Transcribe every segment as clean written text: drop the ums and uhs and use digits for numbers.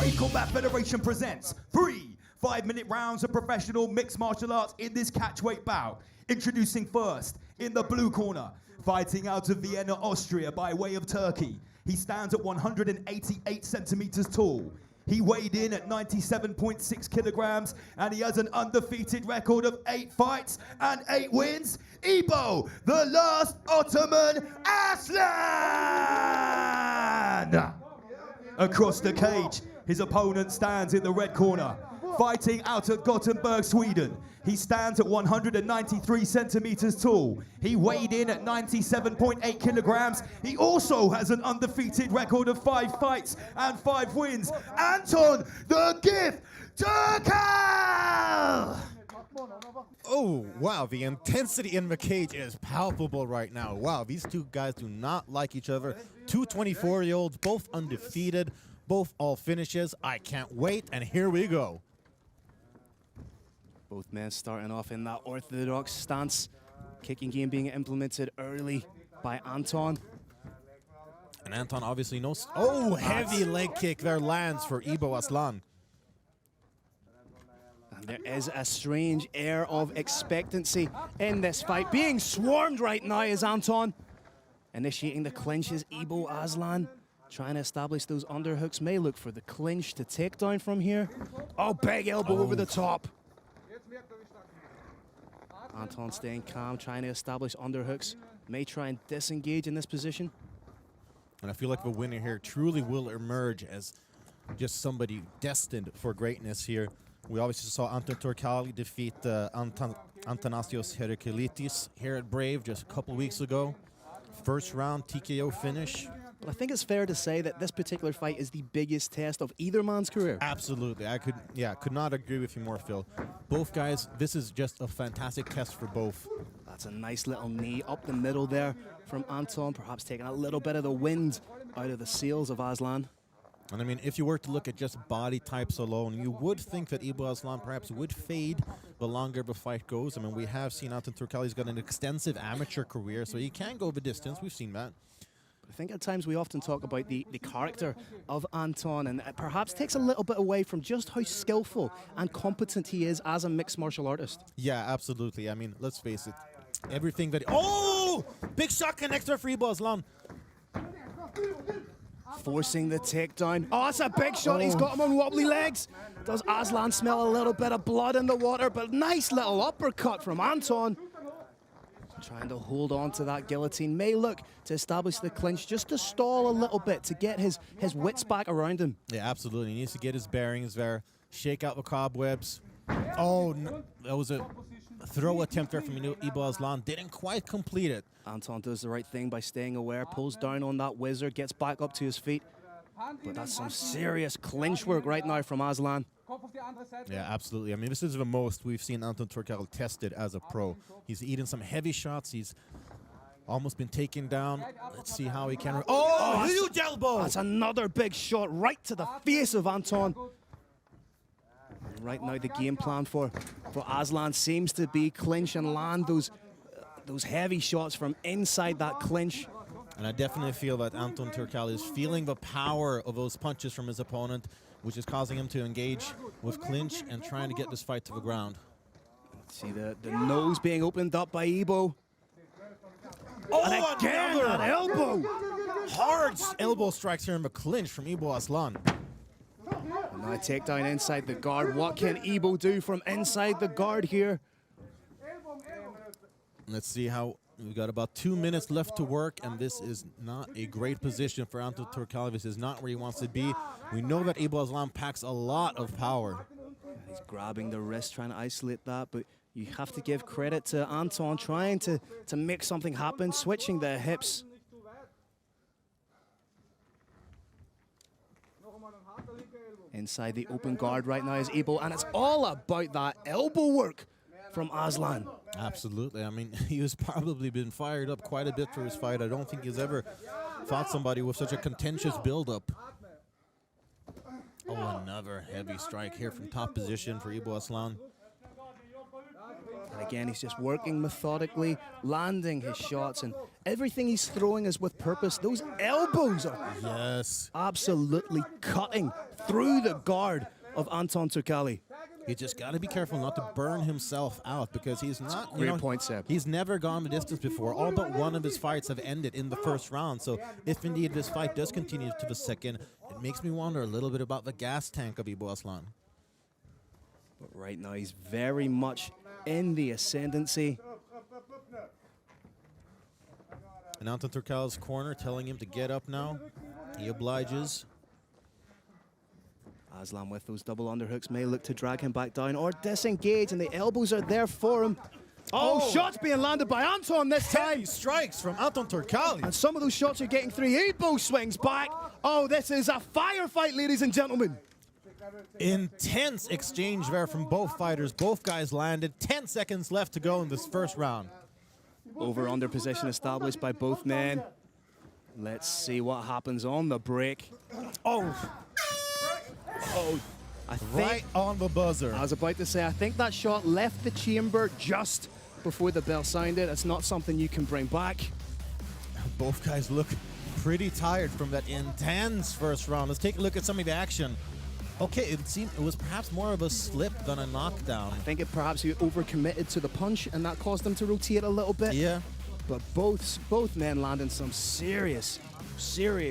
Brave Combat Federation presents 3 5-minute rounds of professional mixed martial arts in this catchweight bout. Introducing first, in the blue corner, fighting out of Vienna, Austria by way of Turkey. He stands at 188 centimeters tall. He weighed in at 97.6 kilograms, and he has an undefeated record of 8 fights and 8 wins. Ibo, the last Ottoman Aslan! Across the cage, his opponent stands in the red corner, fighting out of Gothenburg, Sweden. He stands at 193 centimeters tall. He weighed in at 97.8 kilograms. He also has an undefeated record of 5 fights and 5 wins. Anton, the Gift, Turkal! Oh, wow, the intensity in the cage is palpable right now. Wow, these two guys do not like each other. Two 24-year-olds, both undefeated, both all finishes. I can't wait, and here we go. Both men starting off in that orthodox stance. Kicking game being implemented early by Anton. And Anton obviously knows. Oh, heavy leg kick there lands for Ibo Aslan. And there is a strange air of expectancy in this fight. Being swarmed right now is Anton. Initiating the clinches, Ibo Aslan trying to establish those underhooks. May look for the clinch to take down from here. Oh, big elbow over the top. Anton staying calm, trying to establish underhooks. May try and disengage in this position. And I feel like the winner here truly will emerge as just somebody destined for greatness here. We obviously saw Anton Turkal defeat Antanasios Heraklitis here at Brave just a couple weeks ago. First round TKO finish. But I think it's fair to say that this particular fight is the biggest test of either man's career. Absolutely. I could not agree with you more, Phil. Both guys, this is just a fantastic test for both. That's a nice little knee up the middle there from Anton, perhaps taking a little bit of the wind out of the sails of Aslan. And I mean, if you were to look at just body types alone, you would think that Ibo Aslan perhaps would fade the longer the fight goes. I mean, we have seen Anton Turkal, he's got an extensive amateur career, so he can go the distance. We've seen that. I think at times we often talk about the character of Anton, and it perhaps takes a little bit away from just how skillful and competent he is as a mixed martial artist. Yeah, absolutely. I mean, let's face it. Everything that... Oh! Big shot connector for Ibo Aslan. Forcing the takedown. Oh, that's a big shot. He's got him on wobbly legs. Does Aslan smell a little bit of blood in the water? But nice little uppercut from Anton. Trying to hold on to that guillotine. May look to establish the clinch, just to stall a little bit, to get his wits back around him. Yeah, absolutely. He needs to get his bearings there, shake out the cobwebs. Oh, no, that was a throw attempt there from Ibo Aslan. Didn't quite complete it. Anton does the right thing by staying aware, pulls down on that wizard, gets back up to his feet. But that's some serious clinch work right now from Aslan. Yeah, absolutely. I mean, this is the most we've seen Anton Turkal tested as a pro. He's eaten some heavy shots. He's almost been taken down. Let's see how he can... Oh, huge elbow! That's another big shot right to the face of Anton. Right now, the game plan for Aslan seems to be clinch and land those heavy shots from inside that clinch. And I definitely feel that Anton Turkal is feeling the power of those punches from his opponent, which is causing him to engage with clinch and trying to get this fight to the ground. See the nose being opened up by Ibo. Oh, and again, that elbow! Hard elbow strikes here in the clinch from Ibo Aslan. And now a takedown inside the guard. What can Ibo do from inside the guard here? Let's see how... We've got about 2 minutes left to work, and this is not a great position for Anton Turkal. This is not where he wants to be. We know that Ibo Aslan packs a lot of power. He's grabbing the wrist, trying to isolate that, but you have to give credit to Anton trying to make something happen, switching the hips. Inside the open guard right now is Ibo, and it's all about that elbow work from Aslan. Absolutely. I mean, he has probably been fired up quite a bit for his fight. I don't think he's ever fought somebody with such a contentious build-up. Oh, another heavy strike here from top position for Ibo Aslan. And Again, he's just working methodically, landing his shots, and everything he's throwing is with purpose. Those elbows are absolutely cutting through the guard of Anton Turkal. You just got to be careful not to burn himself out, because he's not, Great point, Seb. He's never gone the distance before. All but one of his fights have ended in the first round. So if indeed this fight does continue to the second, it makes me wonder a little bit about the gas tank of Ibo Arslan. But right now, he's very much in the ascendancy. And Anton Turkal's corner telling him to get up now. He obliges. Aslан with those double underhooks may look to drag him back down or disengage, and the elbows are there for him. Oh, shots being landed by Anton this time. Heavy strikes from Anton Turkal. And some of those shots are getting through. Ibo swings back. Oh, this is a firefight, ladies and gentlemen. Intense exchange there from both fighters. Both guys landed. 10 seconds left to go in this first round. Over-under position established by both men. Let's see what happens on the break. Oh, I think, Right on the buzzer. I was about to say, I think that shot left the chamber just before the bell sounded. It's not something you can bring back. Both guys look pretty tired from that intense first round. Let's take a look at some of the action. Okay, it seemed it was perhaps more of a slip than a knockdown. I think it perhaps he overcommitted to the punch, and that caused him to rotate a little bit. Yeah. But both men landing some serious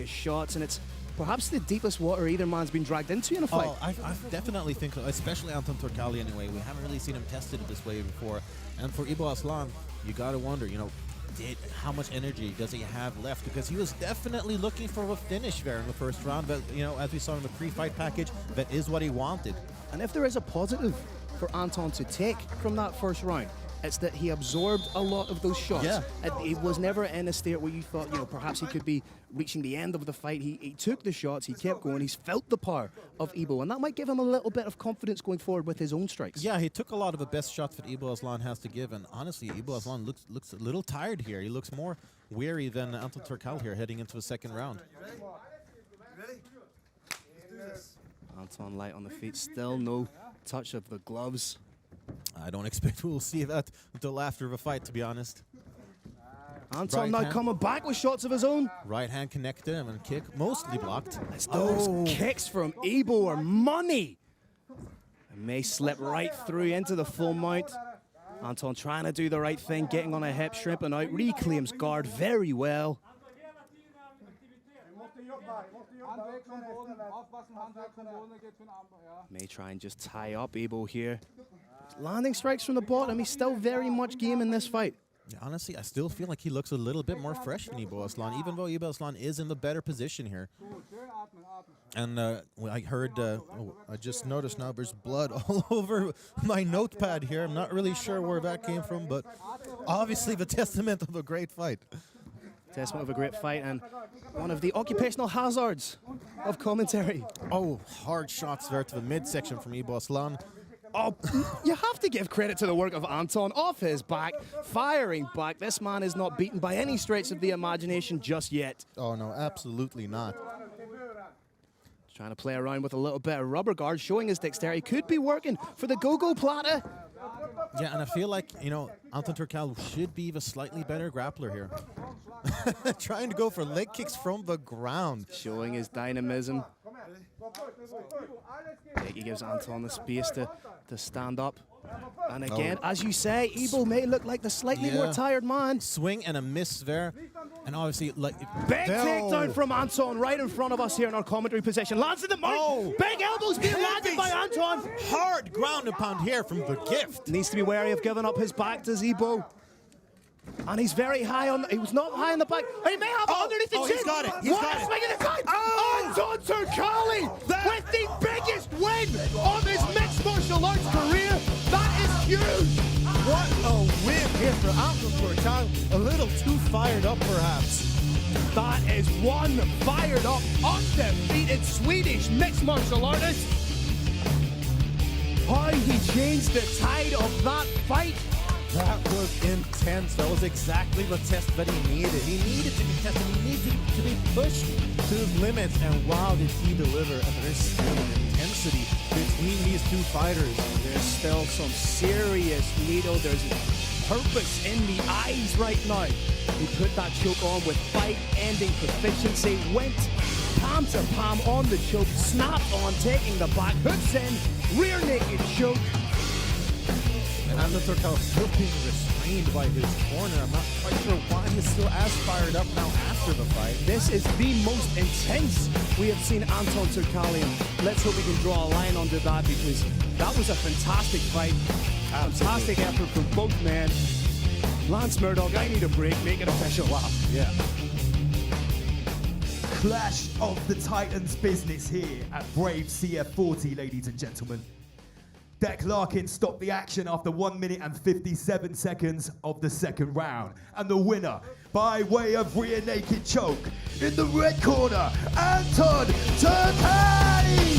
shots, and it's perhaps the deepest water either man's been dragged into in a fight. Oh, I definitely think so, especially Anton Turkal anyway. We haven't really seen him tested this way before. And for Ibo Arslan, you got to wonder, you know, how much energy does he have left? Because he was definitely looking for a finish there in the first round. But, you know, as we saw in the pre-fight package, that is what he wanted. And if there is a positive for Anton to take from that first round, it's that he absorbed a lot of those shots. Yeah. He was never in a state where you thought, you know, perhaps he could be reaching the end of the fight. He took the shots, he kept going, he's felt the power of Ibo, and that might give him a little bit of confidence going forward with his own strikes. Yeah, he took a lot of the best shots that Ibo Arslan has to give, and honestly, Ibo Arslan looks a little tired here. He looks more weary than Anton Turkal here heading into the second round. Anton light on the feet, still no touch of the gloves. I don't expect we'll see that until after the fight, to be honest. Anton Right now hand. coming back with shots of his own. Right hand connected and then kick, mostly blocked. It's those kicks from Ibo are money. And may slip right through into the full mount. Anton trying to do the right thing, getting on a hip, shrimping out, reclaims guard very well. May try and just tie up Ibo here. Landing strikes from the bottom. He's still very much game in this fight. Yeah, honestly, I still feel like he looks a little bit more fresh than Ibo Arslan, even though Ibo Arslan is in the better position here. And I heard, I just noticed now there's blood all over my notepad here. I'm not really sure where that came from, but obviously the testament of a great fight. Testament of a great fight and one of the occupational hazards of commentary. Oh, hard shots there to the midsection from Ibo Arslan. Oh, you have to give credit to the work of Anton. Off his back, firing back. This man is not beaten by any stretch of the imagination just yet. Oh, no, absolutely not. Trying to play around with a little bit of rubber guard, showing his dexterity. Could be working for the go-go plata. Yeah, and I feel like, you know, Anton Turkal should be the slightly better grappler here. Trying to go for leg kicks from the ground. Showing his dynamism. He gives Anton the space to stand up. And again, as you say, Ibo may look like the slightly more tired man. Swing and a miss there. And obviously, like... Big takedown from Anton right in front of us here in our commentary position. Lands in the mount. Big elbows being landed by Anton. Hard ground and pound here from the gift. Needs to be wary of giving up his back to Ibo. And he's very high on... He was not high on the back. He may have it underneath the chin. He's got it. He's got it. Swing in the time. Anton Turkal with the biggest win of his mixed martial arts career. That is huge. What a win here for Anton Turkal. A little too fired up, perhaps. That is one fired up, undefeated Swedish mixed martial artist. How he changed the tide of that fight. That was intense. That was exactly the test that he needed. He needed to be tested. He needed to be pushed to his limits. And wow, did he deliver a very intense animosity between these two fighters. There's still some serious needle. There's purpose in the eyes right now. He put that choke on with fight-ending proficiency, went palm to palm on the choke, snapped on, taking the back, hooks in, rear naked choke. And Anton Turkal still being restrained by his corner. I'm not quite sure why he's still as fired up now after the fight. This is the most intense we have seen Anton Turkal in. Let's hope we can draw a line under that, because that was a fantastic fight. Fantastic effort from both men. Lance Murdoch, I need a break, make it official. Wow. Yeah. Clash of the Titans business here at Brave CF40, ladies and gentlemen. Deck Larkin stopped the action after 1 minute and 57 seconds of the second round. And the winner, by way of rear naked choke, in the red corner, Anton Turkal!